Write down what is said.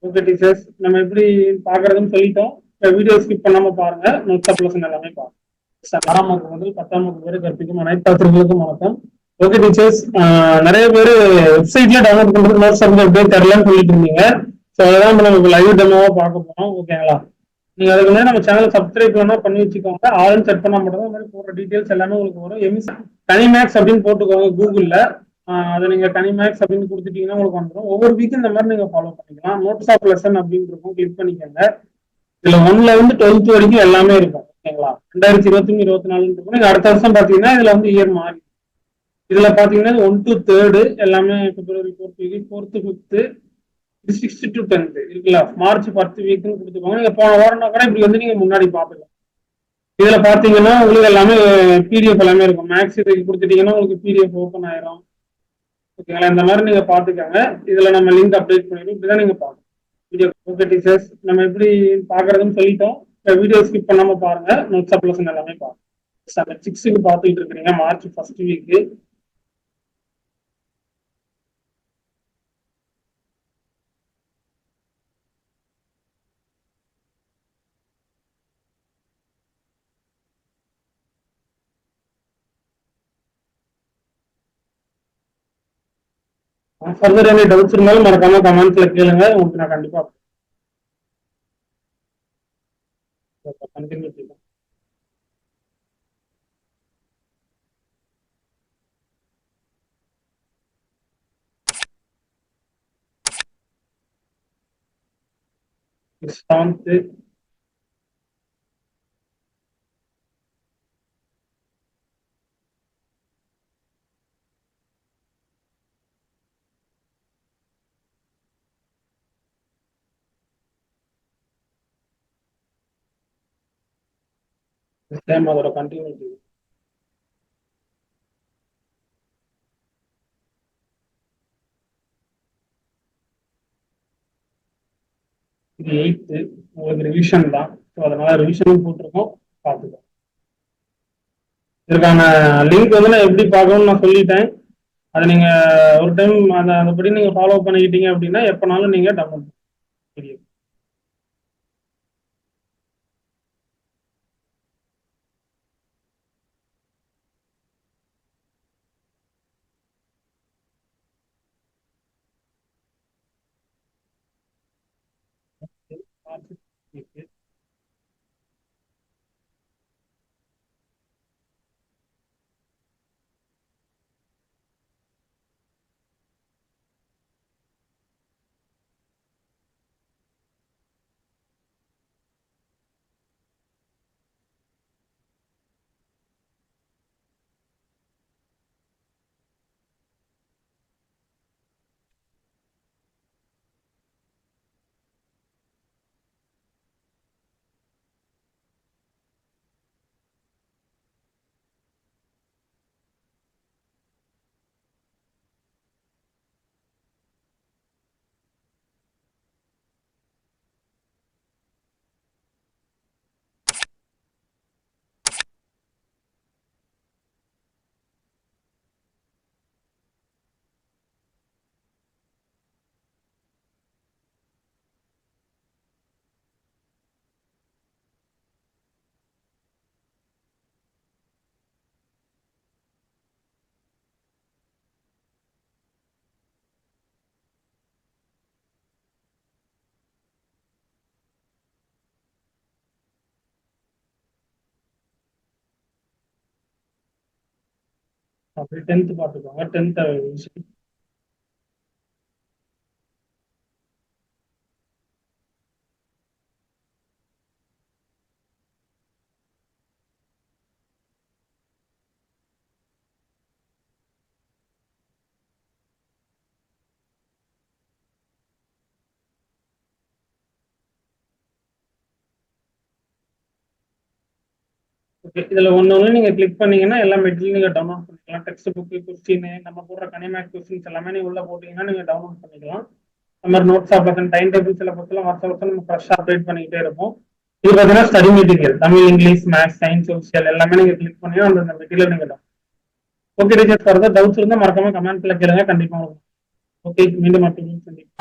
Okay teachers, நம்ம எப்படி பாக்குறதுன்னு சொல்லிட்டோம். இப்போ வீடியோ ஸ்கிப் பண்ணாம பாருங்க. நோட்ஸ் அப்ளேஷன் எல்லாமே பாருங்க. 6ஆம் வகுப்பு முதல் 10ஆம் வகுப்பு வரை கற்பிக்கும் அனைத்து ஆசிரியர்களுக்கும் வணக்கம். ஓகே டீச்சர்ஸ், நிறைய பேர் வெப்சைட்ல டவுன்லோட் பண்றது நோட்ஸ் எப்படியே தெரியலன்னு சொல்லிட்டு இருந்தீங்க. ஸோ அதான் நம்ம லைவ் டெமோவா பார்க்க போறோம். ஓகேங்களா? நீங்க அதுக்கு முன்னாடி நம்ம சேனல் சப்ஸ்கிரைப் பண்ணா பண்ணி வச்சுக்கோங்க. ஆல்னு செட் பண்ணா மட்டும் தான் மாதிரி போடுற டீடைல்ஸ் எல்லாமே உங்களுக்கு வரும். கனிமேக்ஸ் அப்படின்னு போட்டுக்கோங்க கூகுள்ல. அதை நீங்க கனிமேக்ஸ் அப்படின்னு கொடுத்துட்டீங்கன்னா உங்களுக்கு வந்துடும். ஒவ்வொரு வீக்கும் இந்த மாதிரி நீங்க ஃபாலோ பண்ணிக்கலாம். நோட்ஸ் ஆஃப் லெசன் அப்படின்னு இருக்கும், கிளிக் பண்ணிக்கோங்க. இதுல 1ல இருந்து 12th வரைக்கும் எல்லாமே இருக்கும். ஓகேங்களா? 2023 24 இருக்கும். நீங்க அடுத்த வருஷம் பாத்தீங்கன்னா இதுல வந்து இயர் மாறி இதுல பாத்தீங்கன்னா 1 to 3rd எல்லாமே பிப்ரவரி 4th week, 4th 5th, 6th to 10th இருக்குல்ல, மார்ச் 10 வீக்னு கொடுத்துக்கோங்க. நீங்க போன வாரம்னா கூட இப்படி வந்து நீங்க முன்னாடி பாத்துக்கலாம். இதுல பாத்தீங்கன்னா உங்களுக்கு எல்லாமே பிடிஎஃப் எல்லாமே இருக்கும். மேக்ஸ் இதுக்கு கொடுத்துட்டீங்கன்னா உங்களுக்கு பிடிஎஃப் ஓப்பன் ஆயிரும். ஓகேங்களா? இந்த மாதிரி நீங்க பாத்துக்கோங்க. இதுல நம்ம லிங்க் அப்டேட் பண்ணிடுவோம். இப்படிதான் நீங்க பாக்கணும் வீடியோ. ஓகே டீச்சர்ஸ், நம்ம எப்படி பாக்குறதுன்னு சொல்லிட்டோம். வீடியோ ஸ்கிப் பண்ணாம பாருங்க. நோட்ஸ் அப்ளேஷன் எல்லாமே பாருங்க. ஸ்டாண்டர்ட் 6க்கு பாத்துக்கிட்டு இருக்கிறீங்க. March 1st week. ஃபர்தர் என்ன டவுட்ஸ் இருந்தாலும் மறக்காம கமெண்ட்ஸ்ல கேளுங்க. உங்களுக்கு நான் கண்டிப்பா கண்டினியூ செய்வேன். செவன்த் சேம் அதோட கண்டினியூட்டி. இது 8th உங்களுக்கு ரிவிஷன் தான். ஸோ அதனால ரிவிஷனும் போட்டிருக்கோம், பார்த்துக்கோங்க. இதுக்கான லிங்க் வந்து நான் எப்படி பார்க்கணும்னு நான் சொல்லிட்டேன். அதை நீங்க ஒரு டைம் அதைப்படி நீங்க ஃபாலோ பண்ணிக்கிட்டீங்க அப்படின்னா எப்பனாலும் நீங்க டவுன்லோட் பண்ணலாம். அப்படி 10th பார்த்துக்கோங்க. 10th okay. இதுல ஒண்ணு நீங்க கிளிக் பண்ணீங்கன்னா எல்லா மெட்டீரியல் நீங்க டவுன்லோட் பண்ணிக்கலாம். டெக்ஸ்ட் புக், கொஸ்டின், நம்ம போடுற கனிமேக் கொஸ்டின்ஸ் எல்லாமே நீங்க உள்ள போட்டீங்கன்னா நீங்க டவுன்லோட் பண்ணிக்கலாம். அந்த மாதிரி notes option, time table syllabus எல்லாம் வருஷம் வருஷம் நம்ம ஃப்ரெஷ்ஷா அப்டேட் பண்ணிக்கிட்டே இருப்போம். இது பார்த்தீங்கன்னா study material, Tamil, English, maths, science, social எல்லாமே நீங்க கிளிக் பண்ணி அந்த மெட்டீரியல் நீங்க ஓகே டீச்சர்ஸ். ஃபர்தர் டவுட்ஸ் இருந்தால் மறக்காம கமெண்ட்ல கேளுங்க, கண்டிப்பா. ஓகே, மீண்டும் மட்டும் சந்திப்போம்.